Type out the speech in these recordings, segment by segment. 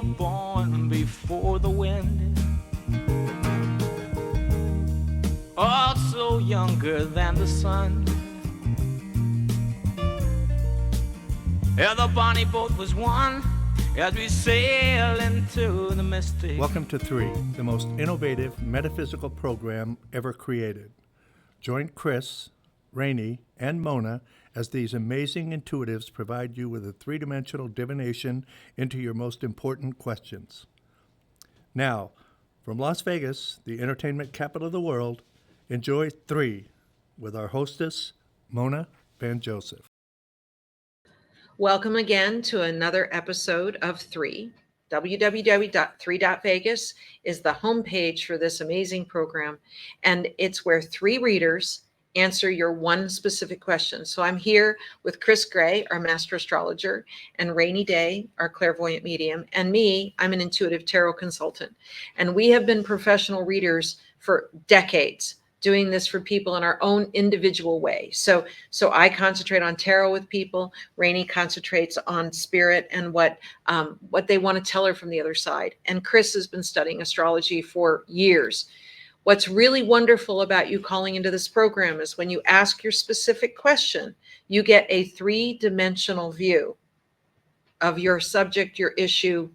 were born before the wind, also younger than the sun. Yeah, the bonnie boat was one as we sail into the mystic. Welcome to 3, the most innovative metaphysical program ever created. Join Chris, Rainey, and Mona as these amazing intuitives provide you with a three-dimensional divination into your most important questions. Now, from Las Vegas, the entertainment capital of the world, enjoy 3 with our hostess, Mona Van Joseph. Welcome again to another episode of 3. WWW.3.vegas is the homepage for this amazing program, and it's where 3 readers answer your one specific question. So I'm here with Chris Gray, our master astrologer, and Rainy Day, our clairvoyant medium, and me, I'm an intuitive tarot consultant. And we have been professional readers for decades, doing this for people in our own individual way. So I concentrate on tarot with people. Rainey concentrates on spirit and what they want to tell her from the other side. And Chris has been studying astrology for years. What's really wonderful about you calling into this program is when you ask your specific question, you get a 3-dimensional view of your subject, your issue,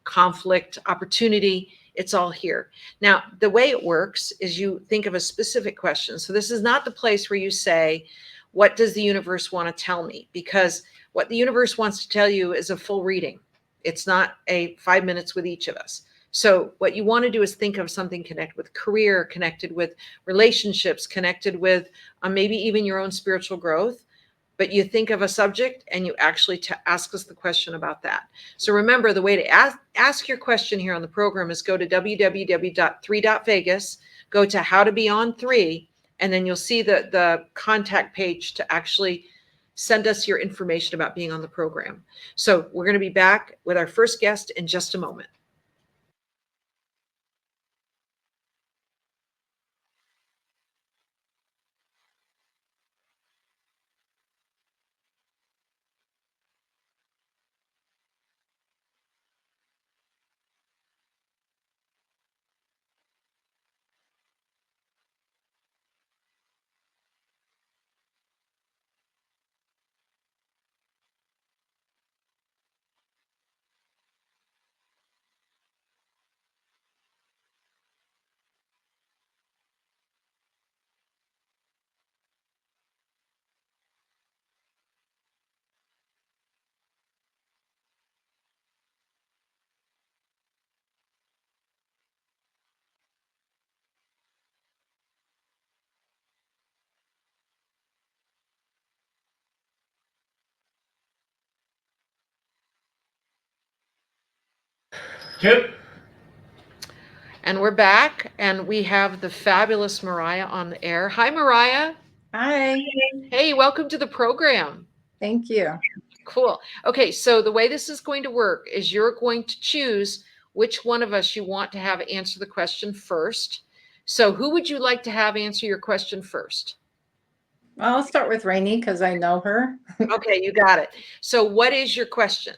conflict, opportunity. It's all here. Now, the way it works is you think of a specific question. So this is not the place where you say, what does the universe want to tell me? Because what the universe wants to tell you is a full reading. It's not a 5 minutes with each of us. So what you want to do is think of something connected with career, connected with relationships, connected with maybe even your own spiritual growth. But you think of a subject and you actually ask us the question about that. So remember, the way to ask your question here on the program is go to www.3.vegas, go to how to be on 3, and then you'll see the contact page to actually send us your information about being on the program. So we're going to be back with our first guest in just a moment. Yep. And we're back, and we have the fabulous Mariah on the air. Hi, Mariah. Hi. Hey, welcome to the program. Thank you. Cool. Okay, so the way this is going to work is you're going to choose which one of us you want to have answer the question first. So who would you like to have answer your question first? Well, I'll start with Rainey because I know her. Okay, you got it. So what is your question?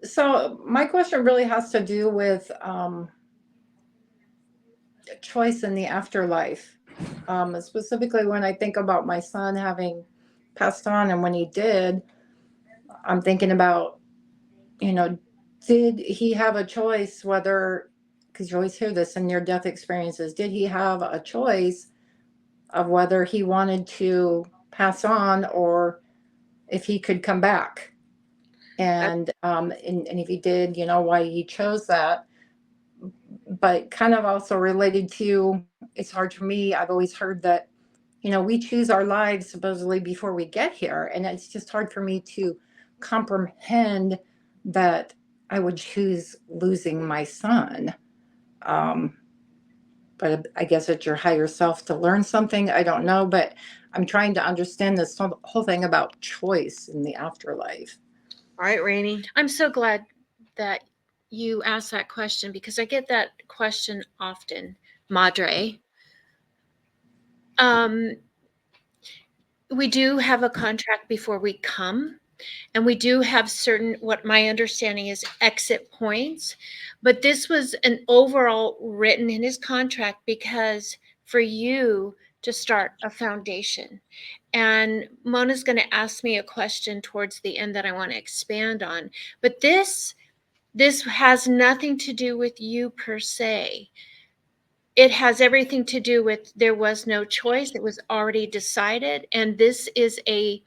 So my question really has to do with choice in the afterlife. Specifically when I think about my son having passed on, and when he did, I'm thinking about, did he have a choice whether, because you always hear this in near-death experiences, did he have a choice of whether he wanted to pass on or if he could come back? And if he did, why he chose that. But kind of also related to, it's hard for me, I've always heard that, we choose our lives supposedly before we get here. And it's just hard for me to comprehend that I would choose losing my son. But I guess it's your higher self to learn something. I don't know, but I'm trying to understand this whole thing about choice in the afterlife. All right, Rainey. I'm so glad that you asked that question because I get that question often, Madre. We do have a contract before we come And we do have certain, what my understanding is, exit points. But this was an overall written in his contract because for you to start a foundation. And Mona's going to ask me a question towards the end that I want to expand on. But this has nothing to do with you per se. It has everything to do with there was no choice. It was already decided. And this is a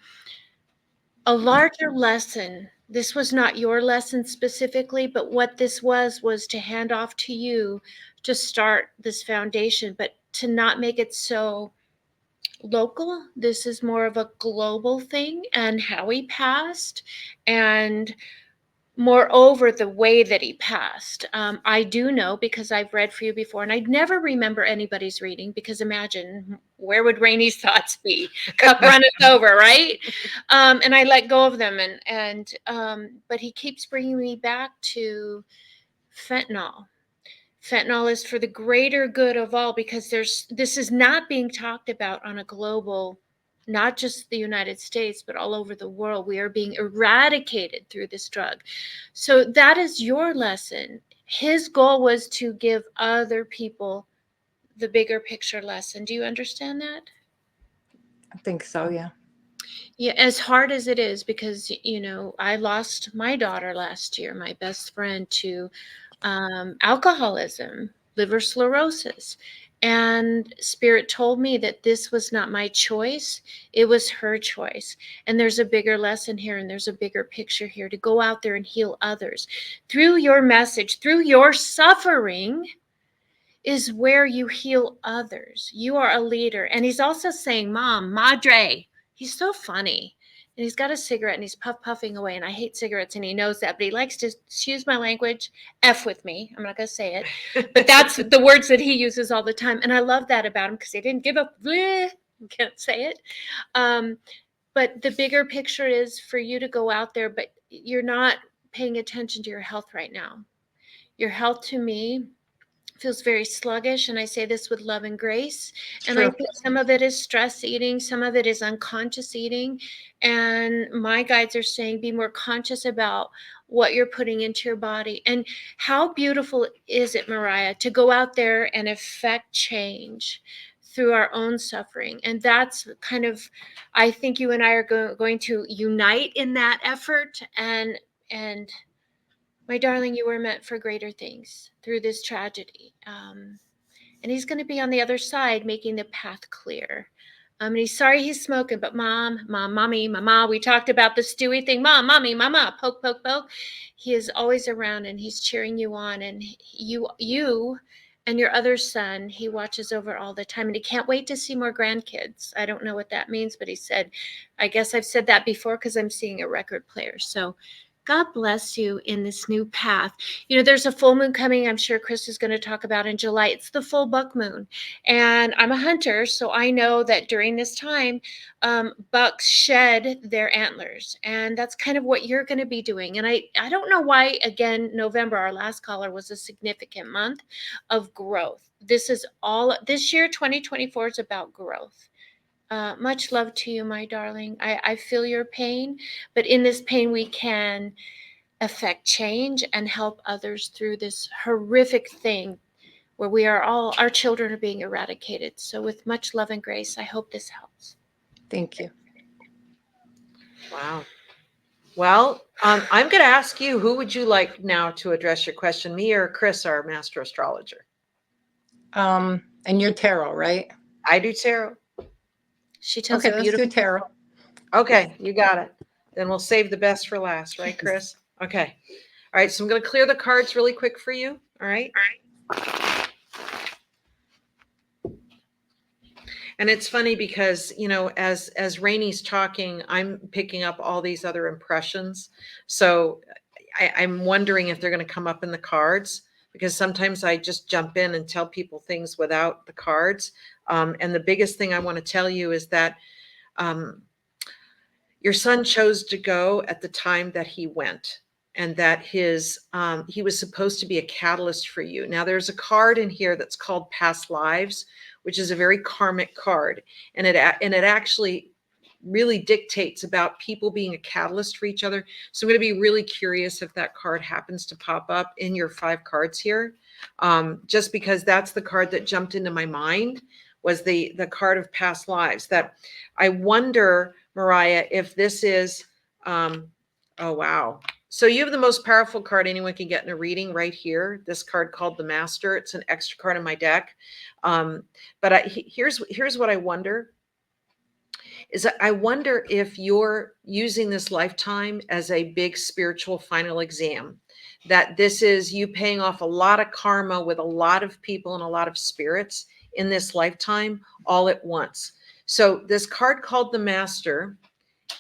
larger lesson. This was not your lesson specifically, but what this was to hand off to you to start this foundation, but to not make it so local. This is more of a global thing, and how he passed, and moreover, the way that he passed. I do know because I've read for you before, and I'd never remember anybody's reading because imagine, where would Rainey's thoughts be? Cup runneth over, right? And I let go of them, but he keeps bringing me back to fentanyl. Fentanyl is for the greater good of all, because this is not being talked about on a global, not just the United States, but all over the world. We are being eradicated through this drug. So that is your lesson. His goal was to give other people the bigger picture lesson. Do you understand that? I think so, yeah. Yeah, as hard as it is, because, I lost my daughter last year, my best friend, to alcoholism, liver cirrhosis. And Spirit told me that this was not my choice. It was her choice. And there's a bigger lesson here, and there's a bigger picture here to go out there and heal others. Through your message, through your suffering, is where you heal others. You are a leader. And he's also saying, Mom, Madre. He's so funny. And he's got a cigarette and he's puffing away. And I hate cigarettes, and he knows that, but he likes to, excuse my language, F with me. I'm not going to say it, but that's the words that he uses all the time. And I love that about him, because he didn't give up. Can't say it. But the bigger picture is for you to go out there, but you're not paying attention to your health right now. Your health, to me, feels very sluggish, and I say this with love and grace. And I think some of it is stress eating, some of it is unconscious eating, and my guides are saying be more conscious about what you're putting into your body. And how beautiful is it, Mariah, to go out there and affect change through our own suffering. And that's kind of, I think you and I are going to unite in that effort. And my darling, you were meant for greater things through this tragedy. And he's going to be on the other side, making the path clear. And he's sorry he's smoking, but mommy, mama, we talked about the Stewie thing. Mom, mommy, mama, poke, poke, poke. He is always around, and he's cheering you on. And you and your other son, he watches over all the time. And he can't wait to see more grandkids. I don't know what that means, but he said, I guess I've said that before because I'm seeing a record player. So God bless you in this new path. There's a full moon coming. I'm sure Chris is going to talk about in July. It's the full buck moon. And I'm a hunter, so I know that during this time, bucks shed their antlers. And that's kind of what you're going to be doing. And I don't know why, again, November, our last caller, was a significant month of growth. This year, 2024, is about growth. Much love to you, my darling. I feel your pain, but in this pain, we can affect change and help others through this horrific thing where our children are being eradicated. So with much love and grace, I hope this helps. Thank you. Wow. Well, I'm going to ask you, who would you like now to address your question, me or Chris, our master astrologer? And you're tarot, right? I do tarot. She tells Okay, let's do tarot. Okay, you got it. Then we'll save the best for last, right, Chris? Okay. All right, so I'm going to clear the cards really quick for you. All right. And it's funny because, as Rainey's talking, I'm picking up all these other impressions. So I'm wondering if they're going to come up in the cards, because sometimes I just jump in and tell people things without the cards. And the biggest thing I want to tell you is that your son chose to go at the time that he went, and that he was supposed to be a catalyst for you. Now, there's a card in here that's called Past Lives, which is a very karmic card, and it actually really dictates about people being a catalyst for each other. So I'm going to be really curious if that card happens to pop up in your 5 cards here, just because that's the card that jumped into my mind, was the card of past lives. That I wonder, Mariah, if this is, oh wow. So you have the most powerful card anyone can get in a reading right here. This card called the Master. It's an extra card in my deck. But here's what I wonder is that I wonder if you're using this lifetime as a big spiritual final exam, that this is you paying off a lot of karma with a lot of people and a lot of spirits in this lifetime all at once. So this card called the Master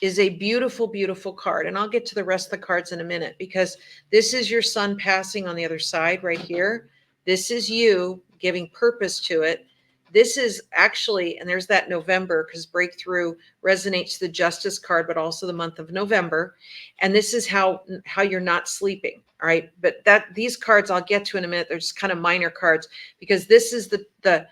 is a beautiful, beautiful card. And I'll get to the rest of the cards in a minute, because this is your son passing on the other side right here. This is you giving purpose to it. This is actually, and there's that November, because breakthrough resonates the Justice card, but also the month of November. And this is how you're not sleeping. All right. But these cards I'll get to in a minute. They're just kind of minor cards, because this is the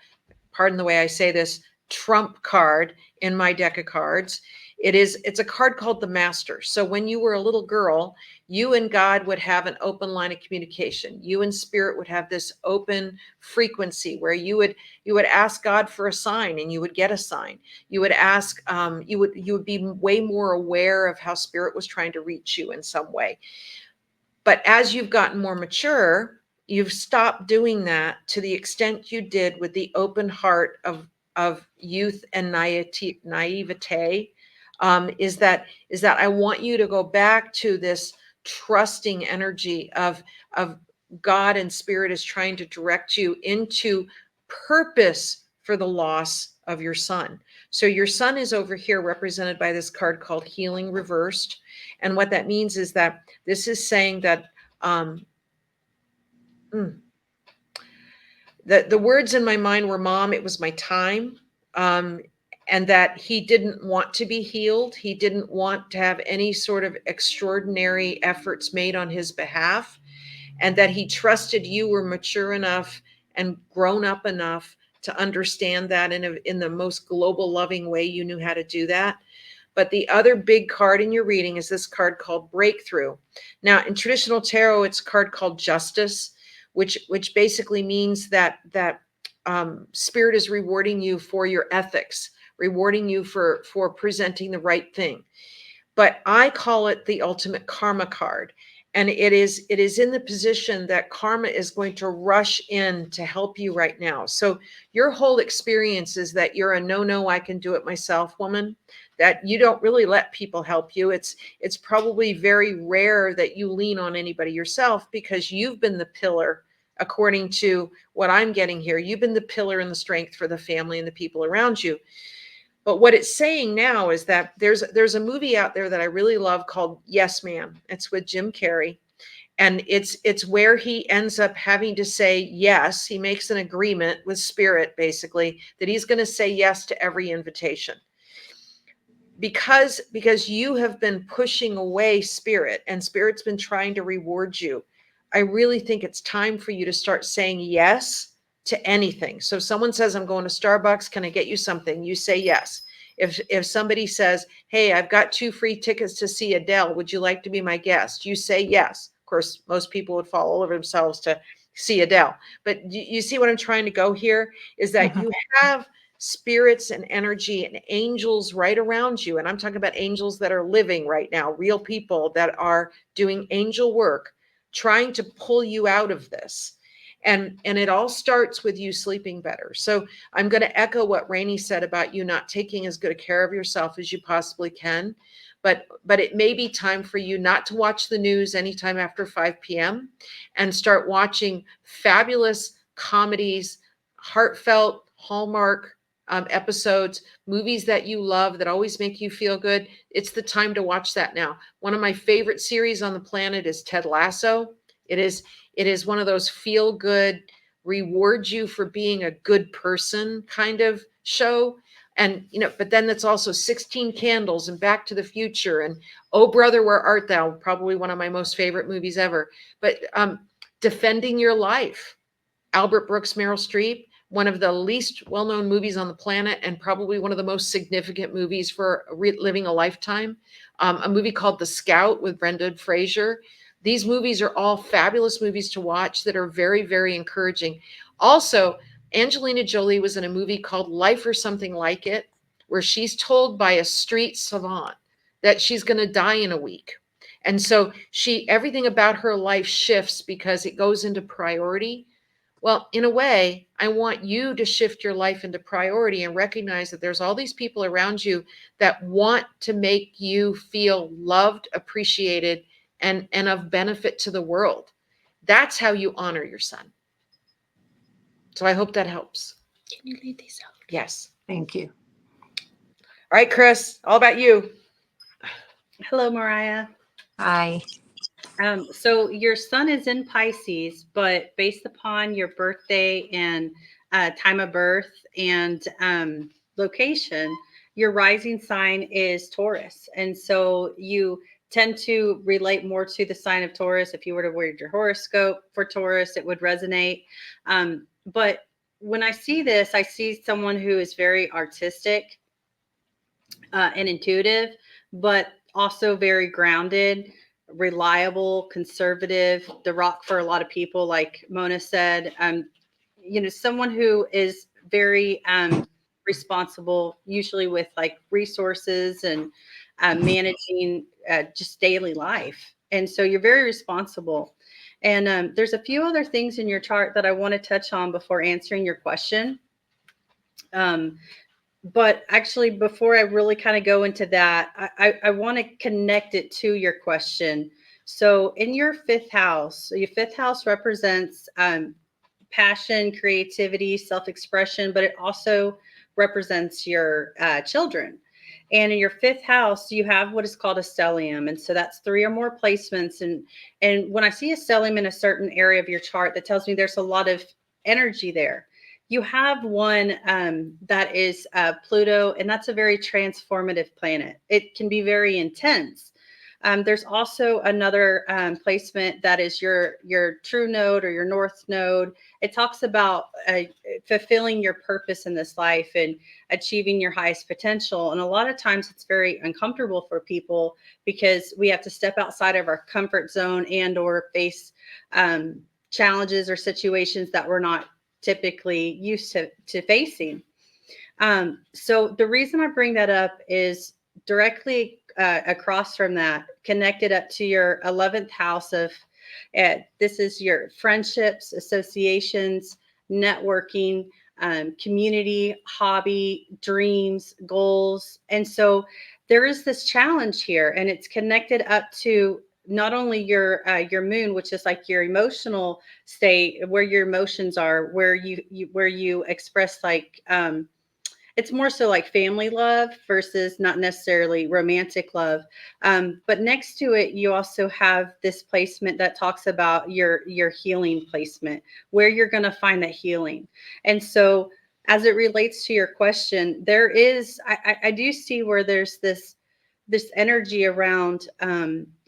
pardon the way I say this, trump card in my deck of cards. It's a card called the Master. So when you were a little girl, you and God would have an open line of communication. You and Spirit would have this open frequency where you would ask God for a sign and you would get a sign. You would ask, you would be way more aware of how Spirit was trying to reach you in some way. But as you've gotten more mature, you've stopped doing that to the extent you did with the open heart of youth and naivete. Is that I want you to go back to this trusting energy of God and Spirit is trying to direct you into purpose for the loss of your son. So your son is over here represented by this card called Healing Reversed. And what that means is that this is saying that the words in my mind were, Mom, it was my time. And that he didn't want to be healed. He didn't want to have any sort of extraordinary efforts made on his behalf. And that he trusted you were mature enough and grown up enough to understand that in the most global loving way you knew how to do that. But the other big card in your reading is this card called Breakthrough. Now, in traditional tarot, it's a card called Justice, which basically means that Spirit is rewarding you for your ethics, rewarding you for presenting the right thing. But I call it the ultimate karma card. And it is in the position that karma is going to rush in to help you right now. So your whole experience is that you're a no, I can do it myself woman, that you don't really let people help you. It's probably very rare that you lean on anybody yourself, because you've been the pillar. According to what I'm getting here, you've been the pillar and the strength for the family and the people around you. But what it's saying now is that there's a movie out there that I really love called Yes Man. It's with Jim Carrey. And it's where he ends up having to say yes. He makes an agreement with Spirit, basically, that he's going to say yes to every invitation. Because you have been pushing away Spirit, and Spirit's been trying to reward you. I really think it's time for you to start saying yes to anything. So if someone says, I'm going to Starbucks, can I get you something? You say yes. If somebody says, hey, I've got 2 free tickets to see Adele, would you like to be my guest? You say yes. Of course, most people would fall all over themselves to see Adele. But you see what I'm trying to go here is that you have spirits and energy and angels right around you. And I'm talking about angels that are living right now, real people that are doing angel work, trying to pull you out of this. And it all starts with you sleeping better. So I'm going to echo what Rainey said about you not taking as good a care of yourself as you possibly can. But it may be time for you not to watch the news anytime after 5 p.m. and start watching fabulous comedies, heartfelt, Hallmark episodes, movies that you love that always make you feel good. It's the time to watch that now. One of my favorite series on the planet is Ted Lasso. It is one of those feel good, reward you for being a good person kind of show. And, but then it's also 16 Candles and Back to the Future and Oh Brother, Where Art Thou? Probably one of my most favorite movies ever. But Defending Your Life, Albert Brooks, Meryl Streep, one of the least well-known movies on the planet and probably one of the most significant movies for living a lifetime. A movie called The Scout with Brendan Fraser. These movies are all fabulous movies to watch that are very, very encouraging. Also, Angelina Jolie was in a movie called Life or Something Like It, where she's told by a street savant that she's going to die in a week. And so everything about her life shifts because it goes into priority. Well, in a way, I want you to shift your life into priority and recognize that there's all these people around you that want to make you feel loved, appreciated, and of benefit to the world. That's how you honor your son. So I hope that helps. Can you leave these out? Yes. Thank you. All right, Chris, all about you. Hello, Mariah. Hi. So your sun is in Pisces, but based upon your birthday and time of birth and location, your rising sign is Taurus. And so you tend to relate more to the sign of Taurus. If you were to read your horoscope for Taurus, it would resonate. But when I see this, I see someone who is very artistic and intuitive, but also very grounded, reliable, conservative, the rock for a lot of people, like Mona said. Someone who is very responsible, usually with like resources and managing just daily life. And so you're very responsible. And there's a few other things in your chart that I want to touch on before answering your question. But actually, before I really kind of go into that, I want to connect it to your question. So in your fifth house represents passion, creativity, self-expression, but it also represents your children. And in your fifth house, you have what is called a stellium. And so that's 3 or more placements. And when I see a stellium in a certain area of your chart, that tells me there's a lot of energy there. You have one that is Pluto, and that's a very transformative planet. It can be very intense. There's also another placement that is your true node or your north node. It talks about fulfilling your purpose in this life and achieving your highest potential. And a lot of times it's very uncomfortable for people because we have to step outside of our comfort zone and or face challenges or situations that we're not typically used to facing. So the reason I bring that up is directly across from that, connected up to your 11th house of, this is your friendships, associations, networking, community, hobby, dreams, goals. And so there is this challenge here, and it's connected up to not only your moon, which is like your emotional state, where your emotions are, where you express like it's more so like family love versus not necessarily romantic love. But next to it, you also have this placement that talks about your healing placement, where you're going to find that healing. And so as it relates to your question, there is, I do see where there's this energy around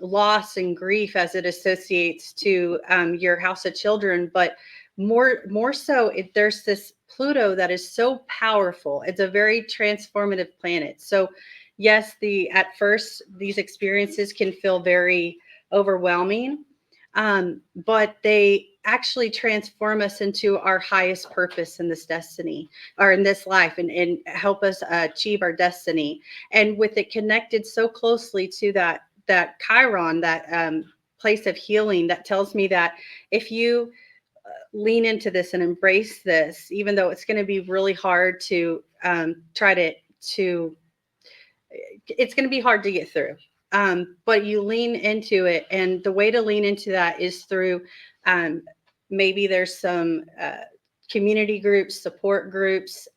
loss and grief as it associates to your house of children, but more so, there's this Pluto that is so powerful. It's a very transformative planet. So yes, at first these experiences can feel very overwhelming, but they actually transform us into our highest purpose in this destiny or in this life and help us achieve our destiny. And with it connected so closely to that Chiron, that place of healing, that tells me that if you lean into this and embrace this, even though it's going to be really hard to it's going to be hard to get through. But you lean into it. And the way to lean into that is through maybe there's some community groups, support groups,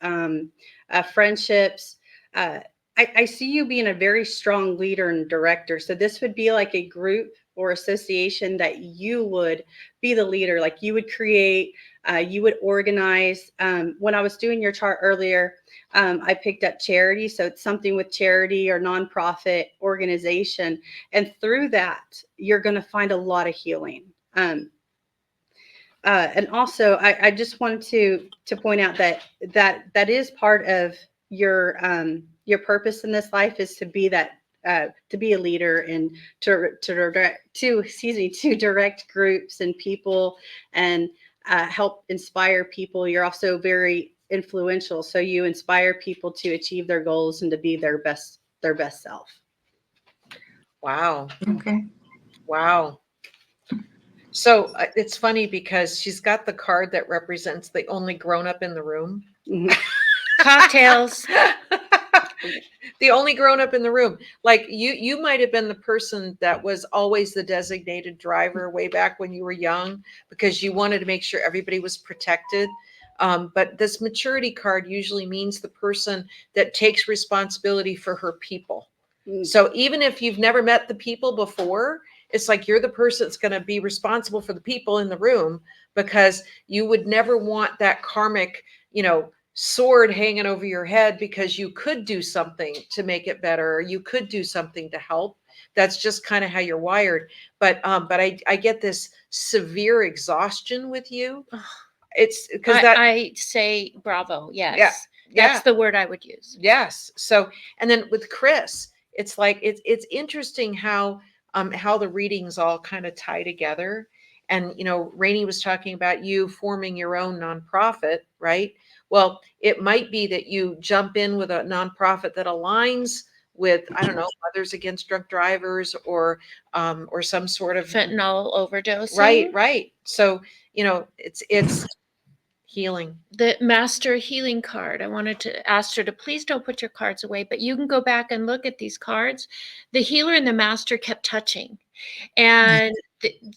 friendships. I see you being a very strong leader and director. So this would be like a group or association that you would be the leader, like you would create, you would organize. When I was doing your chart earlier, I picked up charity. So it's something with charity or nonprofit organization. And through that, you're going to find a lot of healing. And also, I just wanted to point out that is part of your purpose in this life, is to be that to be a leader and to direct groups and people, and help inspire people. You're also very influential, so you inspire people to achieve their goals and to be their best self. Wow. Okay. Wow. So it's funny because she's got the card that represents the only grown up in the room. Mhm. Cocktails. The only grown up in the room. Like you might have been the person that was always the designated driver way back when you were young, because you wanted to make sure everybody was protected. But this maturity card usually means the person that takes responsibility for her people. Mm. So even if you've never met the people before, it's like you're the person that's going to be responsible for the people in the room, because you would never want that karmic, sword hanging over your head, because you could do something to make it better, or you could do something to help. That's just kind of how you're wired. But I get this severe exhaustion with you. It's because I say bravo. Yes. Yeah. That's the word I would use. Yes. So, and then with Chris, it's like it's interesting how the readings all kind of tie together. And Rainey was talking about you forming your own nonprofit, right? Well, it might be that you jump in with a nonprofit that aligns with, I don't know, Mothers Against Drunk Drivers, or some sort of Fentanyl overdosing. right. So it's healing. The master healing card. I wanted to ask her to please don't put your cards away, but you can go back and look at these cards. The healer and the master kept touching, and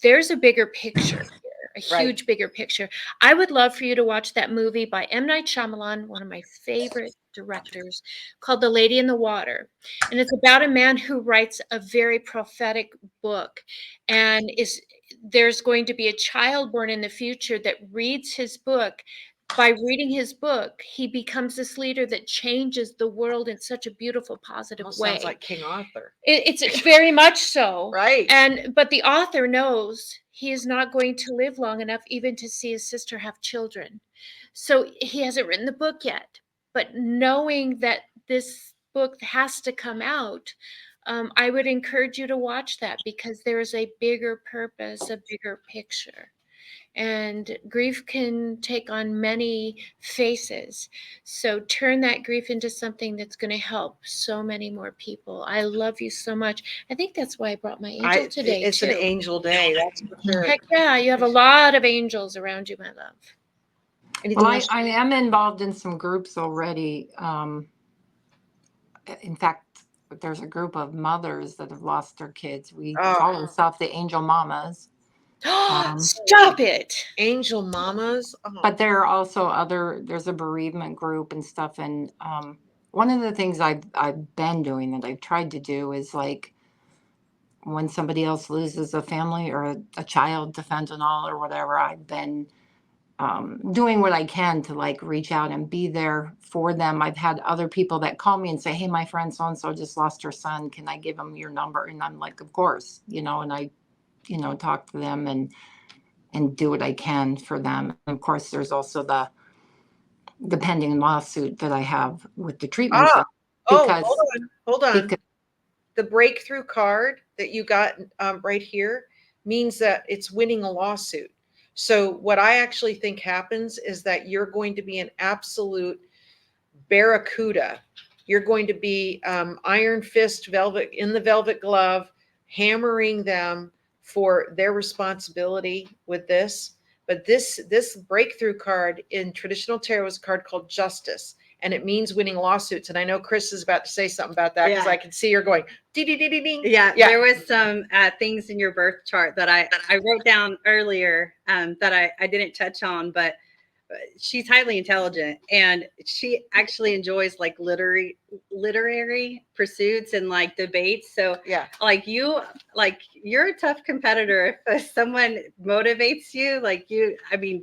there's a bigger picture here, a Right. huge bigger picture. I would love for you to watch that movie by M. Night Shyamalan, one of my favorite directors, called The Lady in the Water. And it's about a man who writes a very prophetic book, and there's going to be a child born in the future that reads his book. By reading his book, he becomes this leader that changes the world in such a beautiful, positive Almost way. sounds like King Arthur. It's very much so. Right. But the author knows he is not going to live long enough even to see his sister have children. So he hasn't written the book yet. But knowing that this book has to come out, I would encourage you to watch that, because there is a bigger purpose, a bigger picture. And grief can take on many faces. So turn that grief into something that's going to help so many more people. I love you so much. I think that's why I brought my angel today. It's too. an angel day, that's for sure. Heck yeah, you have a lot of angels around you, my love. Anything Well, else? I am involved in some groups already. In fact, there's a group of mothers that have lost their kids. We call ourselves the Angel Mamas. Stop it. Angel Mamas. Oh. But there are also there's a bereavement group and stuff. And one of the things I've been doing, that I've tried to do, is like, when somebody else loses a family or a child to fentanyl or whatever, I've been doing what I can to like reach out and be there for them. I've had other people that call me and say, hey, my friend so-and-so just lost her son. Can I give him your number? And I'm like, of course, and I, talk to them and do what I can for them. And of course, there's also the pending lawsuit that I have with the treatment center. Because, hold on. The breakthrough card that you got right here means that it's winning a lawsuit. So what I actually think happens is that you're going to be an absolute barracuda. You're going to be iron fist velvet in the velvet glove, hammering them for their responsibility with this. But this breakthrough card in traditional tarot is a card called Justice, and it means winning lawsuits. And I know Chris is about to say something about that, because I can see her going ding ding ding ding. Yeah, there was some things in your birth chart that I wrote down earlier that I didn't touch on, but she's highly intelligent, and she actually enjoys like literary pursuits and like debates. So you're a tough competitor. If someone motivates you,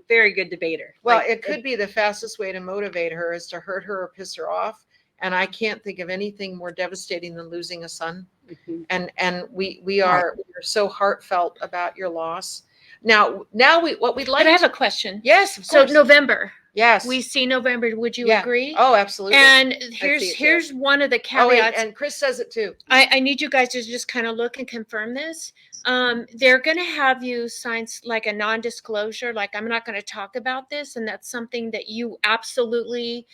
very good debater. Well, it could be the fastest way to motivate her is to hurt her or piss her off. And I can't think of anything more devastating than losing a son. Mm-hmm. And we are so heartfelt about your loss. Now what we'd like But I have to, a question. yes, of So course. November, Yes. we see November. Would you Yeah. agree? Oh, absolutely. And see here's it too. here's one of the Oh, wait, caveats. and Chris says it too. I need you guys to just kind of look and confirm this. They're going to have you sign like a non-disclosure, like I'm not going to talk about this, and that's something that you absolutely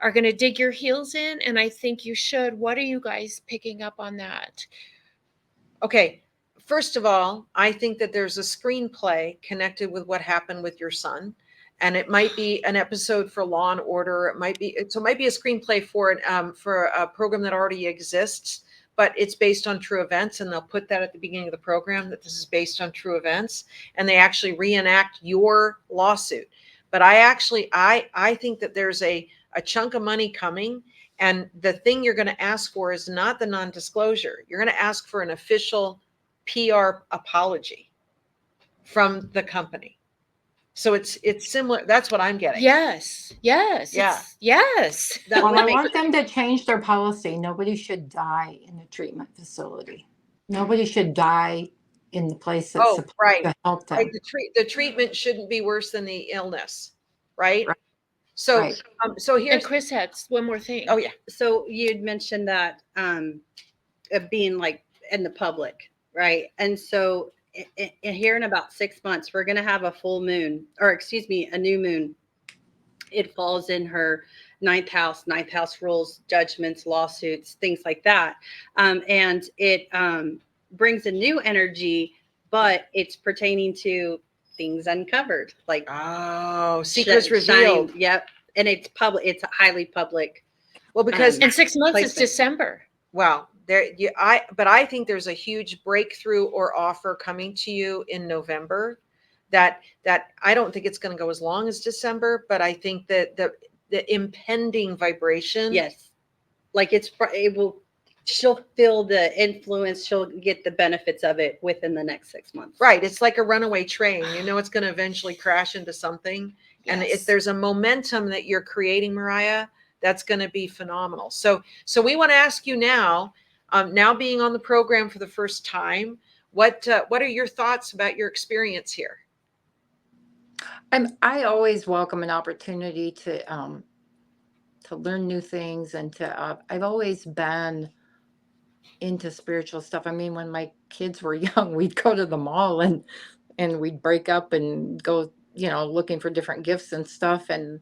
are going to dig your heels in, and I think you should. What are you guys picking up on that? Okay. First of all, I think that there's a screenplay connected with what happened with your son. And it might be an episode for Law and Order. It might be a screenplay for a program that already exists, but it's based on true events. And they'll put that at the beginning of the program, that this is based on true events, and they actually reenact your lawsuit. But I think that there's a chunk of money coming. And the thing you're going to ask for is not the non-disclosure. You're going to ask for an official PR apology from the company. So it's similar. That's what I'm getting. Yes. Yeah. Yes. That Well, would I make want them to change their policy. Nobody should die in a treatment facility. Nobody should die in the place that's supposed right. to help them. Right. The treatment shouldn't be worse than the illness, right? Right. So Right. So And here's Chris had one more thing. oh yeah. So you'd mentioned that of being like in the public, right? And so here in about 6 months, we're going to have a full moon, or excuse me, a new moon. It falls in her ninth house. Ninth house rules judgments, lawsuits, things like that. And it brings a new energy, but it's pertaining to things uncovered, like Secrets revealed. Shining, yep. And it's public. It's a highly public. Well, because In 6 months is placement. December. well, but I think there's a huge breakthrough or offer coming to you in November that I don't think it's going to go as long as December, but I think that the impending vibration. Yes. Like it will, she'll feel the influence. She'll get the benefits of it within the next 6 months. Right. It's like a runaway train. You know, it's going to eventually crash into something. And if there's a momentum that you're creating, Mariah, that's going to be phenomenal. So we want to ask you now, now being on the program for the first time, what are your thoughts about your experience here? I always welcome an opportunity to learn new things, and I've always been into spiritual stuff. I mean, when my kids were young, we'd go to the mall and we'd break up and go, looking for different gifts and stuff, and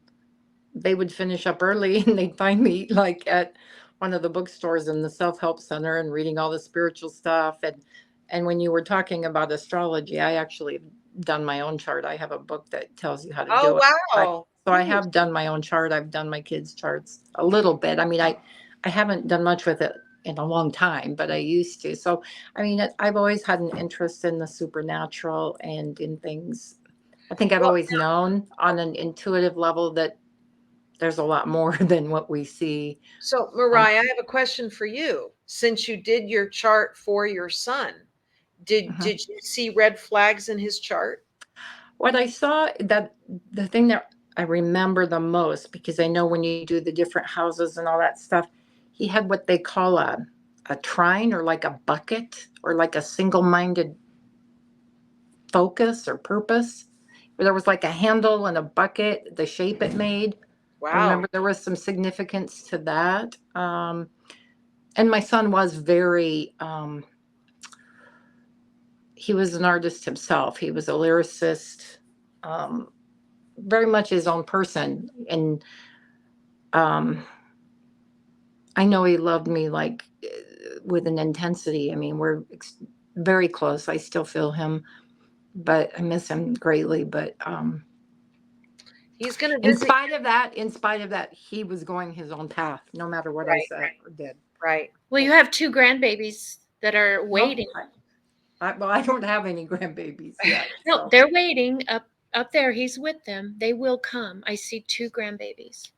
they would finish up early and they'd find me like at one of the bookstores in the self-help center and reading all the spiritual stuff. And when you were talking about astrology, I actually have done my own chart. I have a book that tells you how to do it. Wow. So I have done my own chart. I've done my kids' charts a little bit. I mean, I haven't done much with it in a long time, but I used to. So, I mean, I've always had an interest in the supernatural and in things. I think I've always known on an intuitive level that there's a lot more than what we see. So Mariah, I have a question for you. Since you did your chart for your son, did you see red flags in his chart? What I saw, that the thing that I remember the most, because I know when you do the different houses and all that stuff, he had what they call a trine, or like a bucket, or like a single-minded focus or purpose. Where there was like a handle and a bucket, the shape it made. Wow. I remember there was some significance to that. And my son was very, he was an artist himself. He was a lyricist, very much his own person. And I know he loved me like with an intensity. I mean, we're very close. I still feel him, but I miss him greatly. But he's going to in visit. spite of that, he was going his own path, no matter what I said or did. Right. Well, you have 2 grandbabies that are waiting. Well, I don't have any grandbabies yet. No, So. they're waiting up there. He's with them. They will come. I see 2 grandbabies.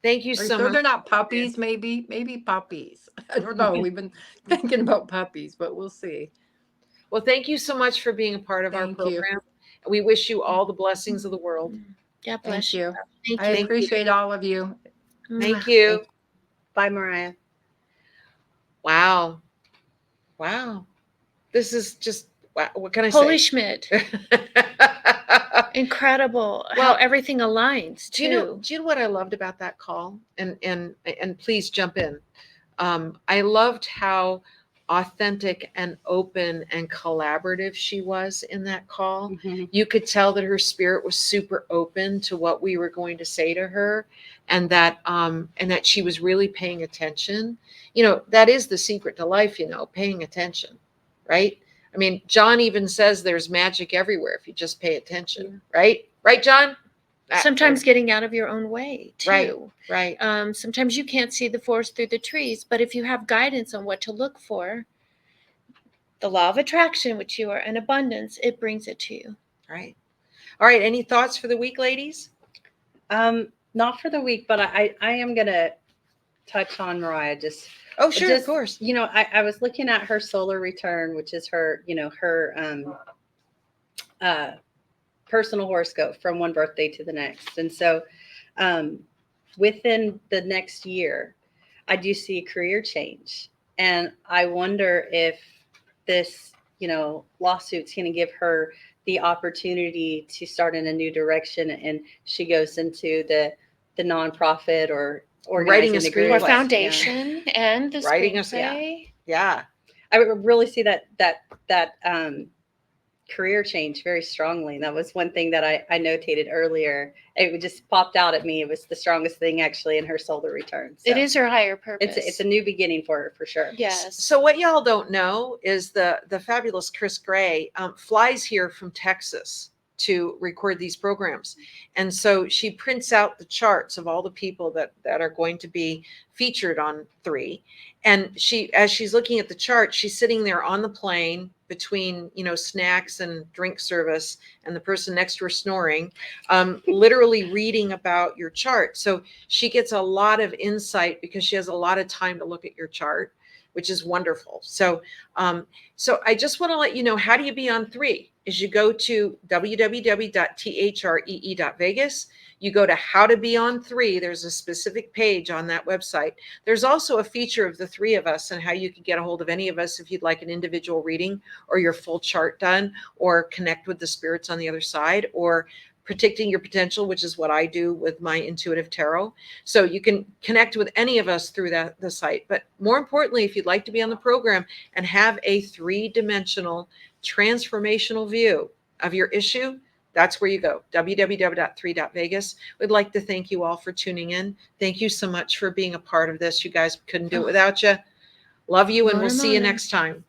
Thank you Are you so sure much. they're not puppies? Maybe puppies. I don't know. We've been thinking about puppies, but we'll see. Well, thank you so much for being a part of our Thank you. program. We wish you all the blessings of the world. God Thank bless you. Thank I you. appreciate all of you. Thank you. Bye, Mariah. Wow. Wow. This is just what can I Holy say? Schmidt. Incredible how Well, everything aligns too. Do you know what I loved about that call? And please jump in. I loved how authentic and open and collaborative she was in that call. Mhm. You could tell that her spirit was super open to what we were going to say to her, and that she was really paying attention. You know, that is the secret to life, you know, paying attention, right? I mean, John even says there's magic everywhere if you just pay attention, right? Right, John? Sometimes getting out of your own way too. Right. Sometimes you can't see the forest through the trees, but if you have guidance on what to look for, the law of attraction, which you are in abundance, it brings it to you. Right. All right. Any thoughts for the week, ladies? Not for the week, but I am gonna touch on Mariah. Oh, sure, of course. You know, I was looking at her solar return, which is her, you know, her personal horoscope from one birthday to the next. And so within the next year, I do see a career change. And I wonder if this, you know, lawsuit's going to give her the opportunity to start in a new direction, and she goes into the nonprofit or Writing a organizing screenplay. Or groups. foundation and the Writing a- screenplay. Yeah. I really see that career change very strongly. And that was one thing that I notated earlier. It just popped out at me. It was the strongest thing actually in her solar return. So It is her higher purpose. it's a new beginning for her for sure. Yes. So what y'all don't know is the fabulous Chris Gray flies here from Texas to record these programs. And so she prints out the charts of all the people that are going to be featured on 3. And as she's looking at the chart, she's sitting there on the plane between, you know, snacks and drink service and the person next to her snoring, literally reading about your chart. So she gets a lot of insight because she has a lot of time to look at your chart, which is wonderful. So I just want to let you know, how do you be on 3? Is you go to www.three.vegas. You go to how to be on 3. There's a specific page on that website. There's also a feature of the 3 of us and how you can get a hold of any of us if you'd like an individual reading or your full chart done, or connect with the spirits on the other side, or predicting your potential, which is what I do with my intuitive tarot. So you can connect with any of us through the site. But more importantly, if you'd like to be on the program and have a 3-dimensional transformational view of your issue, that's where you go. www.3.vegas. We'd like to thank you all for tuning in. Thank you so much for being a part of this. You guys couldn't do it without you. Love you, and we'll see you next time.